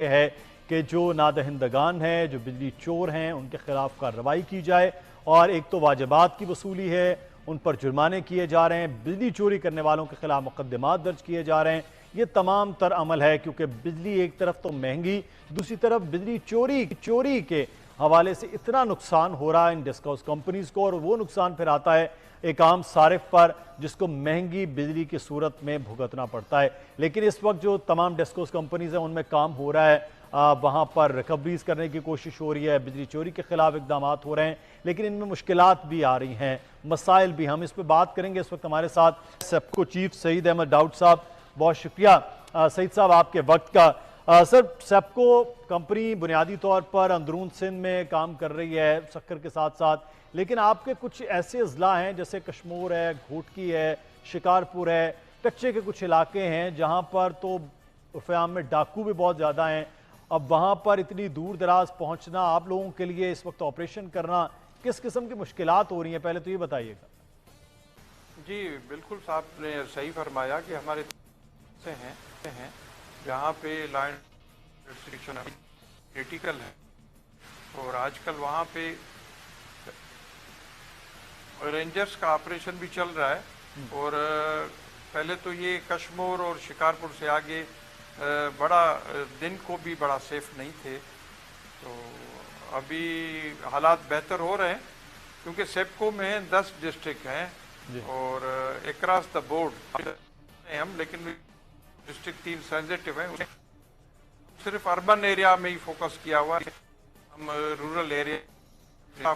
ہے کہ جو نادہندگان ہیں، جو بجلی چور ہیں، ان کے خلاف کارروائی کی جائے، اور ایک تو واجبات کی وصولی ہے، ان پر جرمانے کیے جا رہے ہیں، بجلی چوری کرنے والوں کے خلاف مقدمات درج کیے جا رہے ہیں۔ یہ تمام تر عمل ہے، کیونکہ بجلی ایک طرف تو مہنگی، دوسری طرف بجلی چوری کے حوالے سے اتنا نقصان ہو رہا ہے ان ڈسکاؤس کمپنیز کو، اور وہ نقصان پھر آتا ہے ایک عام صارف پر، جس کو مہنگی بجلی کی صورت میں بھگتنا پڑتا ہے۔ لیکن اس وقت جو تمام ڈسکاؤس کمپنیز ہیں ان میں کام ہو رہا ہے، وہاں پر ریکوریز کرنے کی کوشش ہو رہی ہے، بجلی چوری کے خلاف اقدامات ہو رہے ہیں، لیکن ان میں مشکلات بھی آ رہی ہیں، مسائل بھی۔ ہم اس پہ بات کریں گے۔ اس وقت ہمارے ساتھ سیپکو چیف سعید احمد ڈاؤد صاحب، بہت شکریہ سعید صاحب آپ کے وقت کا۔ سر، سیپکو کمپنی بنیادی طور پر اندرون سندھ میں کام کر رہی ہے سکر کے ساتھ ساتھ، لیکن آپ کے کچھ ایسے اضلاع ہیں جیسے کشمور ہے، گھوٹکی ہے، شکارپور ہے، کچے کے کچھ علاقے ہیں جہاں پر تو فیام میں ڈاکو بھی بہت زیادہ ہیں۔ اب وہاں پر اتنی دور دراز پہنچنا آپ لوگوں کے لیے، اس وقت آپریشن کرنا، کس قسم کی مشکلات ہو رہی ہیں؟ پہلے تو یہ بتائیے گا۔ جی بالکل، صاحب نے صحیح فرمایا کہ ہمارے سے ہیں جہاں پہ لائن ریسٹرکشن کریٹیکل ہے، اور آج کل وہاں پہ رینجرز کا آپریشن بھی چل رہا ہے، اور پہلے تو یہ کشمور اور شکارپور سے آگے بڑا دن کو بھی بڑا سیف نہیں تھے، تو ابھی حالات بہتر ہو رہے ہیں، کیونکہ سیپکو میں 10 ڈسٹرکٹ ہیں اور اکراس دا بورڈ ہم، لیکن ڈسٹرکٹ 3 سینسٹیو ہیں، صرف اربن ایریا میں ہی فوکس کیا ہوا ہے، ہم رورل ایریا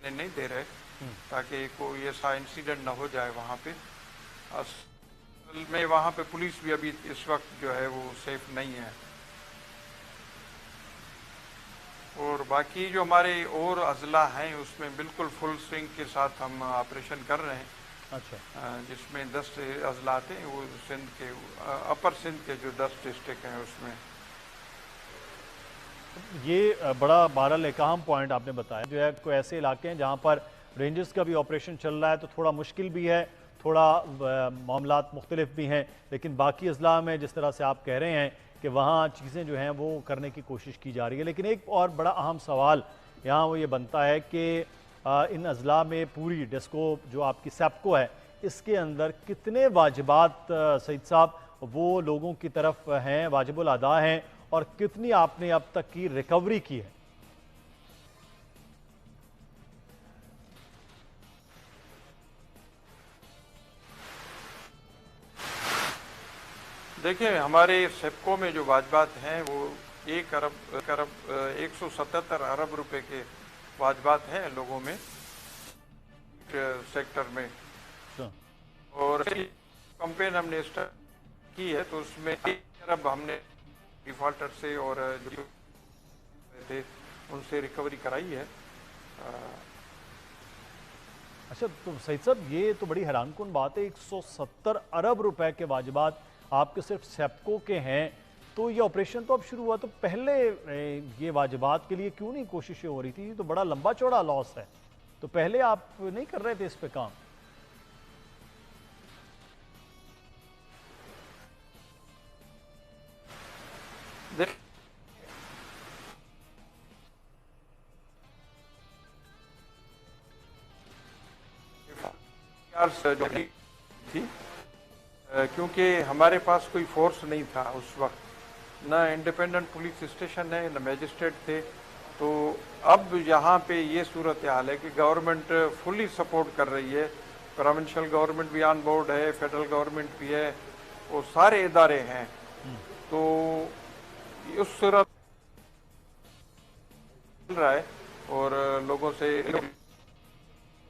نہیں دے رہے تاکہ کوئی ایسا انسیڈنٹ نہ ہو جائے وہاں پہ۔ اصل میں وہاں پہ پولیس بھی ابھی اس وقت جو ہے وہ سیف نہیں ہے، اور باقی جو ہمارے اور اضلاع ہیں اس میں بالکل فل سوئنگ کے ساتھ ہم آپریشن کر رہے ہیں۔ اچھا، جس میں 10 اضلاع ہیں، وہ سندھ کے اپر سندھ کے جو 10 ڈسٹرکٹ ہیں اس میں۔ یہ بڑا بہرحال ایک اہم پوائنٹ آپ نے بتایا، جو ہے کوئی ایسے علاقے ہیں جہاں پر رینجرز کا بھی آپریشن چل رہا ہے تو تھوڑا مشکل بھی ہے، تھوڑا معاملات مختلف بھی ہیں، لیکن باقی اضلاع میں جس طرح سے آپ کہہ رہے ہیں کہ وہاں چیزیں جو ہیں وہ کرنے کی کوشش کی جا رہی ہے۔ لیکن ایک اور بڑا اہم سوال یہاں وہ یہ بنتا ہے کہ ان اضلاع میں پوری ڈسکو جو آپ کی سیپکو ہے، اس کے اندر کتنے واجبات سعید صاحب وہ لوگوں کی طرف ہیں، واجب الادا ہیں، اور کتنی آپ نے اب تک کی ریکوری کی ہے؟ دیکھیں، ہمارے سیپکو میں جو واجبات ہیں وہ 177 ارب روپے کے واجبات ہیں لوگوں میں سیکٹر میں، اور کمپین ہم نے اسٹارٹ کی ہے تو اس میں 1 ارب ہم نے ڈیفالٹر سے اور جو تھے ان سے ریکوری کرائی ہے۔ اچھا، تو سعید صاحب یہ تو بڑی حیران کن بات ہے، 170 ارب روپے کے واجبات آپ کے صرف سیپکو کے ہیں، تو یہ آپریشن تو اب شروع ہوا، تو پہلے یہ واجبات کے لیے کیوں نہیں کوششیں ہو رہی تھی؟ یہ تو بڑا لمبا چوڑا لاس ہے، تو پہلے آپ نہیں کر رہے تھے اس پہ کام؟ تھی کیونکہ ہمارے پاس کوئی فورس نہیں تھا اس وقت، نہ انڈیپینڈنٹ پولیس اسٹیشن ہے نہ میجسٹریٹ تھے، تو اب یہاں پہ یہ صورتحال ہے کہ گورنمنٹ فلی سپورٹ کر رہی ہے، پروونشل گورنمنٹ بھی آن بورڈ ہے، فیڈرل گورنمنٹ بھی ہے، اور سارے ادارے ہیں، تو اس صورت چل رہا ہے، اور لوگوں سے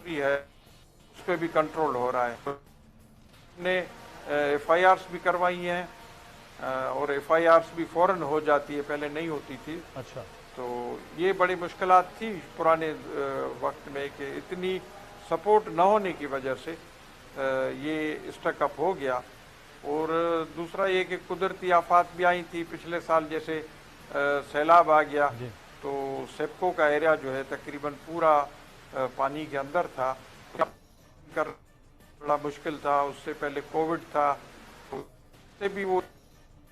ہے اس پہ بھی کنٹرول ہو رہا ہے۔ نے ایف آئی آرز بھی کروائی ہیں، اور ایف آئی آرز بھی فوراً ہو جاتی ہے، پہلے نہیں ہوتی تھی۔ اچھا، تو یہ بڑی مشکلات تھی پرانے وقت میں کہ اتنی سپورٹ نہ ہونے کی وجہ سے یہ اسٹک اپ ہو گیا، اور دوسرا یہ کہ قدرتی آفات بھی آئی تھی پچھلے سال، جیسے سیلاب آ گیا، تو سیپکو کا ایریا جو ہے تقریباً پورا پانی کے اندر تھا، بڑا مشکل تھا۔ اس سے پہلے کووڈ تھا، اس سے بھی وہ